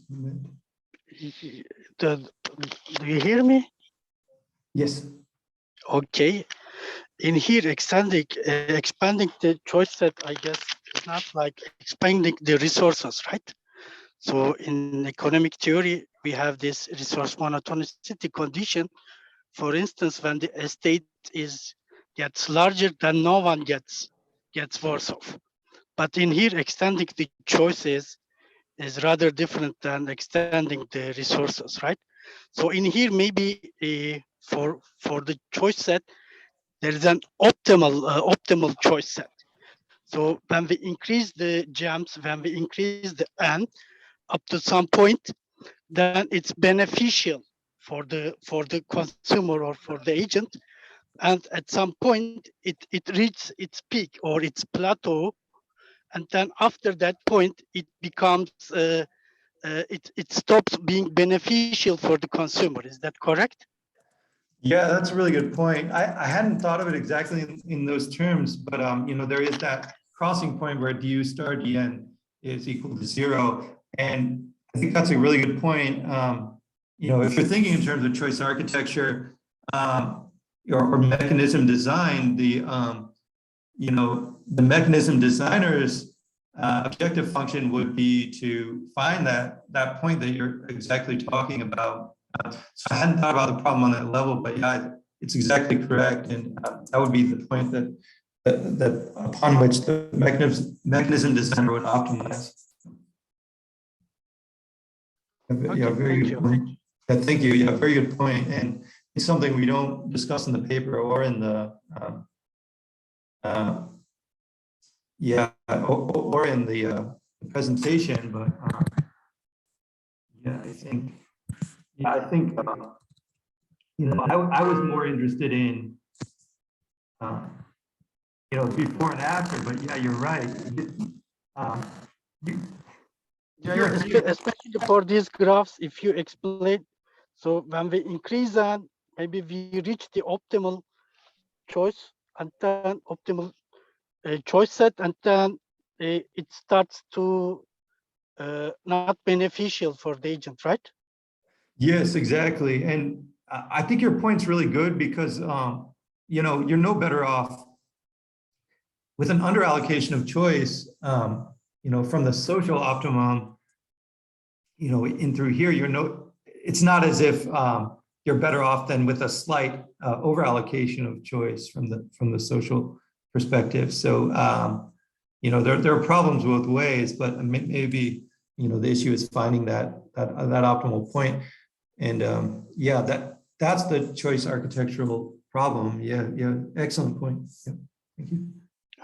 Do you hear me? Yes. Okay. in here, expanding the choice set, I guess, is not like expanding the resources, right? So in economic theory, we have this resource monotonicity condition. For instance, when the estate gets larger, then no one gets worse off. But in here, extending the choices is rather different than extending the resources, right? So in here, maybe for the choice set, there is an optimal choice set. So when we increase the gems, when we increase the n up to some point, then it's beneficial for the consumer or for the agent. And at some point, it reaches its peak or its plateau. And then after that point, it becomes, it stops being beneficial for the consumer. Is that correct? Yeah, that's a really good point. I hadn't thought of it exactly in those terms, but there is that crossing point where du star dn is equal to 0. And I think that's a really good point. If you're thinking in terms of choice architecture or mechanism design, the mechanism designer's objective function would be to find that point that you're exactly talking about. So I hadn't thought about the problem on that level, but yeah, it's exactly correct, and that would be the point that upon which the mechanism designer would optimize. Yeah, very good point. Yeah, thank you. Yeah, very good point, and it's something we don't discuss in the paper or in the or in the presentation, but yeah, I think. Yeah, I think, I was more interested in, before and after, but yeah, you're right. Especially for these graphs, if you explain, so when we increase that, maybe we reach the optimal choice and then optimal choice set, and then it starts to not beneficial for the agent, right? Yes, exactly. And I think your point's really good because, you're no better off with an underallocation of choice, from the social optimum, in through here, it's not as if you're better off than with a slight overallocation of choice from the social perspective. So, there are problems both ways, but maybe, the issue is finding that optimal point. And that's the choice architectural problem. Yeah, excellent point. Yeah. Thank you.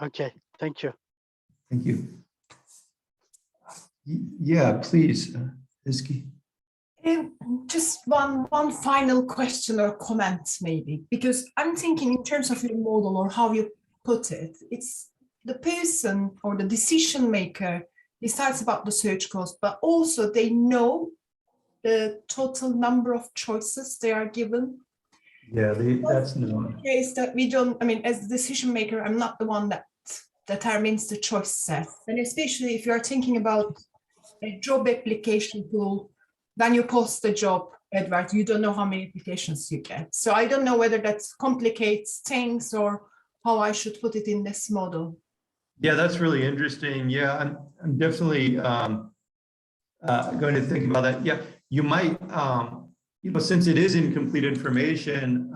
Okay, thank you. Thank you. Yeah, please, Iski. Just one final question or comment, maybe, because I'm thinking in terms of your model or how you put it, it's the person or the decision maker decides about the search cost, but also they know the total number of choices they are given. Yeah, that's known. The case that we don't, as the decision maker, I'm not the one that determines the choice set. And especially if you're thinking about a job application pool, when you post the job advert, you don't know how many applications you get. So I don't know whether that complicates things or how I should put it in this model. Yeah, that's really interesting. Yeah, I'm definitely going to think about that. Yeah, you might, since it is incomplete information,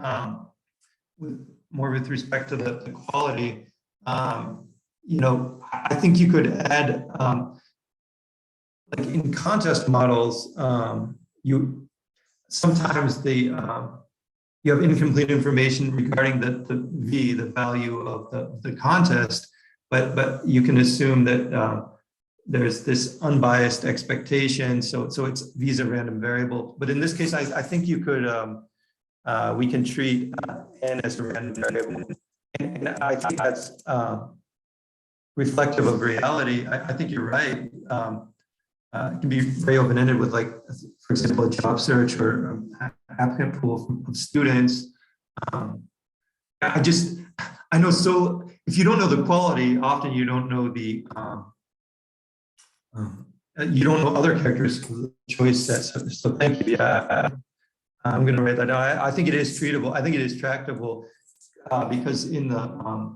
more with respect to the quality, I think you could add, like in contest models, sometimes you have incomplete information regarding the value of the contest, but you can assume that there's this unbiased expectation, so it's V's a random variable. But in this case, I think you could we can treat n as a random variable, and I think that's reflective of reality. I think you're right. It can be very open-ended with, like, for example, a job search or applicant pool of students. I know, so if you don't know the quality, often you don't know other characteristics of the choice set. So thank you. Yeah, I'm going to write that down. I think it is treatable. I think it is tractable. because in the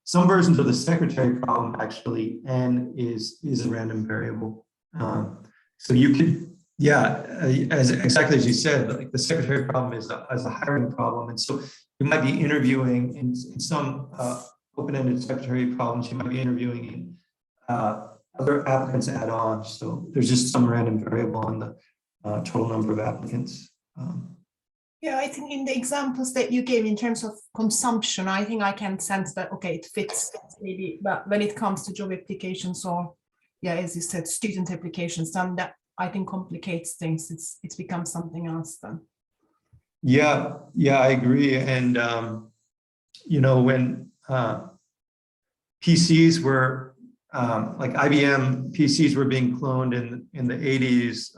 some versions of the secretary problem, actually, n is a random variable. So you could, exactly as you said, like the secretary problem is a hiring problem, and so you might be interviewing in some open-ended secretary problems. You might be interviewing other applicants add-on. So there's just some random variable on the total number of applicants. Yeah, I think in the examples that you gave in terms of consumption, I think I can sense that, okay, it fits maybe, but when it comes to job applications or, yeah, as you said, student applications, then that I think complicates things. It's become something else then. Yeah, I agree. And, you know, when PCs were, like IBM PCs were being cloned in the 80s,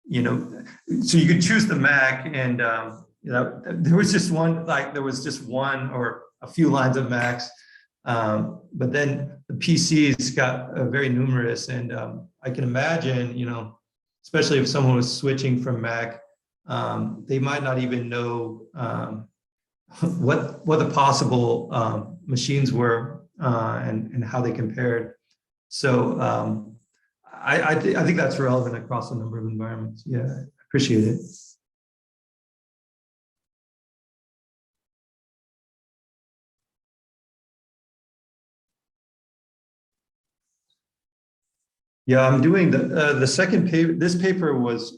you know, so you could choose the Mac, and you know, there was just one or a few lines of Macs, but then the PCs got very numerous, and I can imagine, you know, especially if someone was switching from Mac, they might not even know what the possible machines were and how they compared. So I think that's relevant across a number of environments. Yeah, I appreciate it. Yeah, I'm doing the second paper. This paper was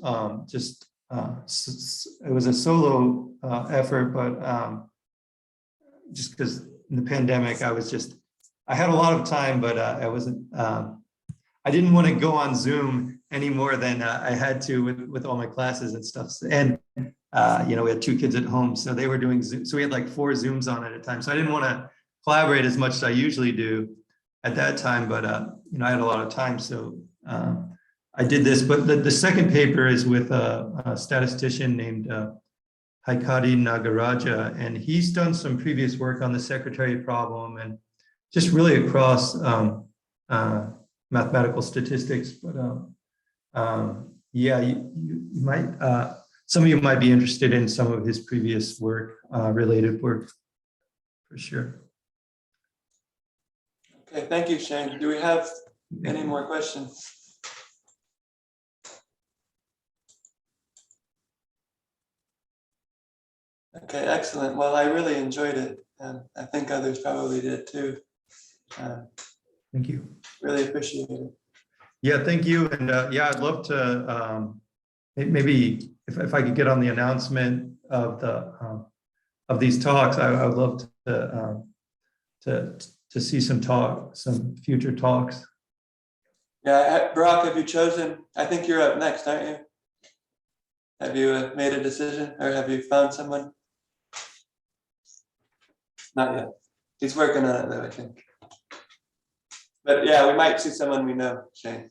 just it was a solo effort, but just because in the pandemic I had a lot of time, but I wasn't. I didn't want to go on Zoom any more than I had to with all my classes and stuff. And, you know, we had 2 kids at home, so they were doing Zoom. So we had like 4 Zooms on at a time. So I didn't want to collaborate as much as I usually do at that time, but, you know, I had a lot of time. So I did this, but the second paper is with a statistician named Haikari Nagaraja, and he's done some previous work on the secretary problem and just really across mathematical statistics, but yeah, you might, some of you might be interested in some of his previous work, related work, for sure. Okay, thank you, Shane. Do we have any more questions? Okay, excellent. Well, I really enjoyed it, and I think others probably did too. Thank you. Really appreciate it. Yeah, thank you. And yeah, I'd love to maybe if I could get on the announcement of these talks, I would love to see some future talks. Yeah, Brock, have you chosen? I think you're up next, aren't you? Have you made a decision, or have you found someone? Not yet. He's working on it though, I think. But yeah, we might see someone we know, Shane.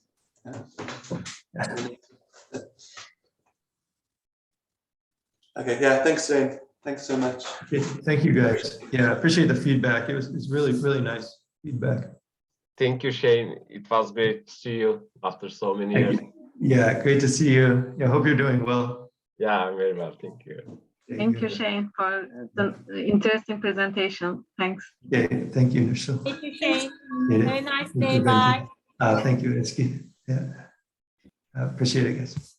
Okay, yeah, thanks, Shane. Thanks so much. Okay, thank you, guys. Yeah, I appreciate the feedback. It was really, really nice feedback. Thank you, Shane. It was great to see you after so many years. Yeah, great to see you. Yeah, hope you're doing well. Yeah, I'm very well. Thank you. Thank you, Shane, for the interesting presentation. Thanks. Okay, thank you, Nishal. Thank you, Shane. Yeah. Very nice day. Bye. Thank you, Eski. Yeah, I appreciate it, guys.